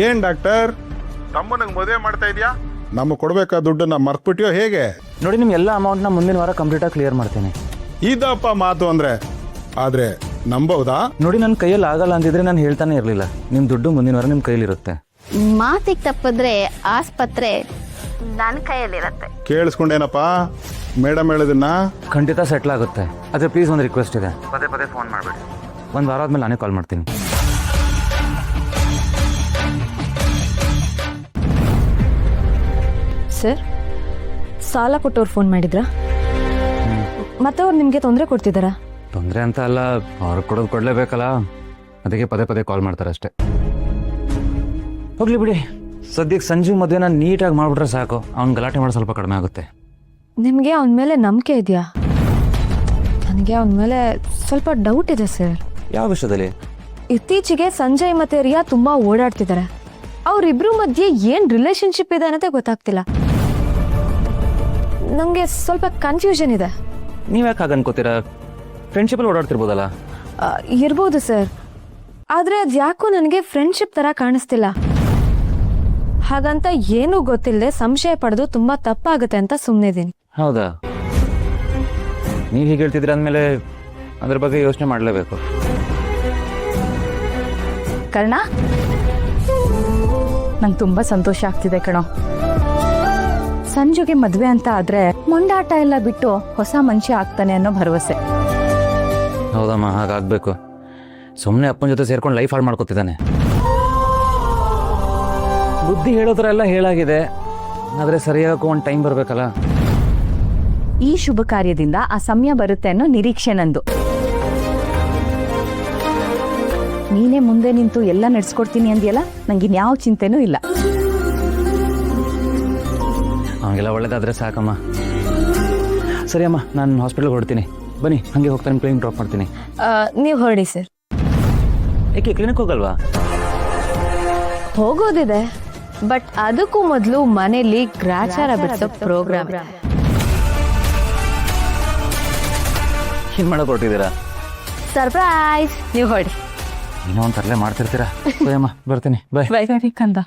ಏನ್ ಡಾಕ್ಟರ್, ತಮ್ಮನಿಗೆ ಮದುವೆ ಮಾಡ್ತಾ ಇದೀಯಾ? ನಮಗೆ ಕೊಡ್ಬೇಕಾದ ದುಡ್ಡನ್ನ ಮರ್ತ್ಬಿಟ್ಯೋ ಹೇಗೆ? ನೋಡಿ, ನಿಮ್ಮ ಎಲ್ಲ ಅಮೌಂಟ್ನ ಮುಂದಿನ ವಾರ ಕಂಪ್ಲೀಟಾಗಿ ಕ್ಲಿಯರ್ ಮಾಡ್ತೀನಿ. ಇದಪ್ಪ ಮಾತು ಅಂದ್ರೆ. ಆದ್ರೆ ನಂಬಹುದಾ? ನೋಡಿ, ನನ್ನ ಕೈಯಲ್ಲಿ ಆಗಲ್ಲ ಅಂದಿದ್ರೆ ನಾನು ಹೇಳ್ತಾನೆ ಇರಲಿಲ್ಲ. ನಿಮ್ಮ ದುಡ್ಡು ಮುಂದಿನ ವಾರ ನಿಮ್ಮ ಕೈಲಿರುತ್ತೆ. ಮಾತಿಗೆ ತಪ್ಪಿದ್ರೆ ಆಸ್ಪತ್ರೆ ನನ್ನ ಕೈಯಲ್ಲಿರುತ್ತೆ. ಕೇಳಿಸ್ಕೊಂಡೇನಪ್ಪ ಮೇಡಮ್ ಹೇಳೋದನ್ನ? ಖಂಡಿತ ಸೆಟ್ಲ್ ಆಗುತ್ತೆ. ಆದರೆ ಪ್ಲೀಸ್ ಒಂದು ರಿಕ್ವೆಸ್ಟ್ ಇದೆ, ಪದೇ ಪದೇ ಫೋನ್ ಮಾಡಬೇಡಿ. ಒಂದು ವಾರ ಆದ್ಮೇಲೆ ನಾನೇ ಕಾಲ್ ಮಾಡ್ತೀನಿ. ಸರ್, ಸಾಲ ಕೊಟ್ಟವ್ರು ಫೋನ್ ಮಾಡಿದ್ರಾ? ಮತ್ತೆ ಅವ್ರು ನಿಮಗೆ ತೊಂದರೆ ಕೊಡ್ತಿದ್ದಾರಾ? ತೊಂದರೆ ಅಂತ ಅಲ್ಲ, ಅವ್ರಿಗೆ ಕೊಡೋದು ಕೊಡಲೇಬೇಕಲ್ಲ, ಅದಕ್ಕೆ ಪದೇ ಪದೇ ಕಾಲ್ ಮಾಡ್ತಾರೆ ಅಷ್ಟೇ. ಹೋಗ್ಲಿ ಬಿಡಿ, ಸದ್ಯಕ್ಕೆ ಸಂಜು ಮದುವೆನ ನೀಟಾಗಿ ಮಾಡಿಬಿಟ್ರೆ ಸಾಕು. ಅವ್ನು ಗಲಾಟೆ ಮಾಡಿ ಸ್ವಲ್ಪ ಕಡಿಮೆ ಆಗುತ್ತೆ. ನಿಮಗೆ ಅವನ ಮೇಲೆ ನಂಬಿಕೆ ಇದೆಯಾ? ನನಗೆ ಅವನ ಮೇಲೆ ಸ್ವಲ್ಪ ಡೌಟ್ ಇದೆ ಸರ್. ಯಾವ ವಿಷಯದಲ್ಲಿ? ಇತ್ತೀಚೆಗೆ ಸಂಜಯ್ ಮತ್ತೆ ರಿಯಾ ತುಂಬಾ ಓಡಾಡ್ತಿದ್ದಾರೆ. ಅವರಿಬ್ರು ಮಧ್ಯೆ ಏನ್ ರಿಲೇಶನ್ಶಿಪ್ ಇದೆ ಅನ್ನೋದೇ ಗೊತ್ತಾಗ್ತಿಲ್ಲ. ನಂಗೆ ಸ್ವಲ್ಪ ಕನ್ಫ್ಯೂಷನ್ ಇದೆ. ನೀವ್ಯಾಕೆ ಹಾಗೆ ಅನ್ಕೋತೀರಾ? ಫ್ರೆಂಡ್ಶಿಪಲ್ಲಿ ಓಡಾಡ್ತಿರ್ಬೋದಲ್ಲ? ಇರ್ಬೋದು ಸರ್, ಆದ್ರೆ ಅದ್ಯಾಕೋ ನನಗೆ ಫ್ರೆಂಡ್ಶಿಪ್ ತರ ಕಾಣಿಸ್ತಿಲ್ಲ. ಹಾಗಂತ ಏನೂ ಗೊತ್ತಿಲ್ಲದೆ ಸಂಶಯ ಪಡೆದು ತುಂಬಾ ತಪ್ಪಾಗುತ್ತೆ ಅಂತ ಸುಮ್ಮನೆ ಇದೀನಿ. ಹೌದಾ? ನೀವು ಹೀಗೆ ಹೇಳ್ತಿದ್ರೆ ಅಂದಮೇಲೆ ಅದ್ರ ಬಗ್ಗೆ ಯೋಚನೆ ಮಾಡಲೇಬೇಕು. ಕರ್ಣ, ನಂಗೆ ತುಂಬಾ ಸಂತೋಷ ಆಗ್ತಿದೆ ಕಣೋ. ಸಂಜುಗೆ ಮದ್ವೆ ಅಂತ ಆದ್ರೆ ಮೊಂಡಾಟ ಎಲ್ಲ ಬಿಟ್ಟು ಹೊಸ ಮನುಷ್ಯ ಆಗ್ತಾನೆ ಅನ್ನೋ ಭರವಸೆ. ಹೌದಮ್ಮ, ಹಾಗಾಗಬೇಕು. ಸುಮ್ಮನೆ ಅಪ್ಪನ ಜೊತೆ ಸೇರ್ಕೊಂಡು ಲೈಫ್ ಹಾಳು ಮಾಡ್ಕೊತಿದ್ದಾನೆ. ಬುದ್ಧಿ ಹೇಳೋದ್ರ ಎಲ್ಲ ಹೇಳಾಗಿದೆ, ಆದರೆ ಸರಿಯಾಗಿ ಒಂದು ಟೈಮ್ ಬರಬೇಕಲ್ಲ. ಈ ಶುಭ ಕಾರ್ಯದಿಂದ ಆ ಸಮಯ ಬರುತ್ತೆ ಅನ್ನೋ ನಿರೀಕ್ಷೆ ನಂದು. ನೀನೇ ಮುಂದೆ ನಿಂತು ಎಲ್ಲ ನಡೆಸ್ಕೊಡ್ತೀನಿ ಅಂದಿಯಲ್ಲ, ನಂಗೆ ಇನ್ಯಾವ ಚಿಂತೆನೂ ಇಲ್ಲ. ಹಂಗೆಲ್ಲ ಒಳ್ಳೇದಾದ್ರೆ ಸಾಕಮ್ಮ. ಸರಿ ಅಮ್ಮ, ನಾನು ಹಾಸ್ಪಿಟಲ್ಗೆ ಹೊರಡ್ತೀನಿ. ಬನ್ನಿ, ಹಾಗೆ ಹೋಗ್ತಾನೆ, ಪ್ಲೇನ್ ಡ್ರಾಪ್ ಮಾಡ್ತೀನಿ. ನೀವು ಹೊರಡಿ ಸರ್. ಏಕೆ ಕ್ಲಿನಿಕ್ ಹೋಗಲ್ವಾ? ಹೋಗೋದಿದೆ, ಬಟ್ ಅದಕ್ಕೂ ಮೊದಲು ಮನೇಲಿ ಗ್ರಾಚಾರ ಬಿಡಿಸೋ ಪ್ರೋಗ್ರಾಮ್. ಏನು ಮಾಡಕ್ ಹೊರಟಿದ್ದೀರಾ? ಸರ್ಪ್ರೈಸ್. ನೀವು ಹೊರಡಿ. ಏನೋ ಒಂದು ತರಲೆ ಮಾಡ್ತಿರ್ತೀರಾ. ಅಮ್ಮ ಬರ್ತೀನಿ, ಬಾಯ್. ಕಂದ.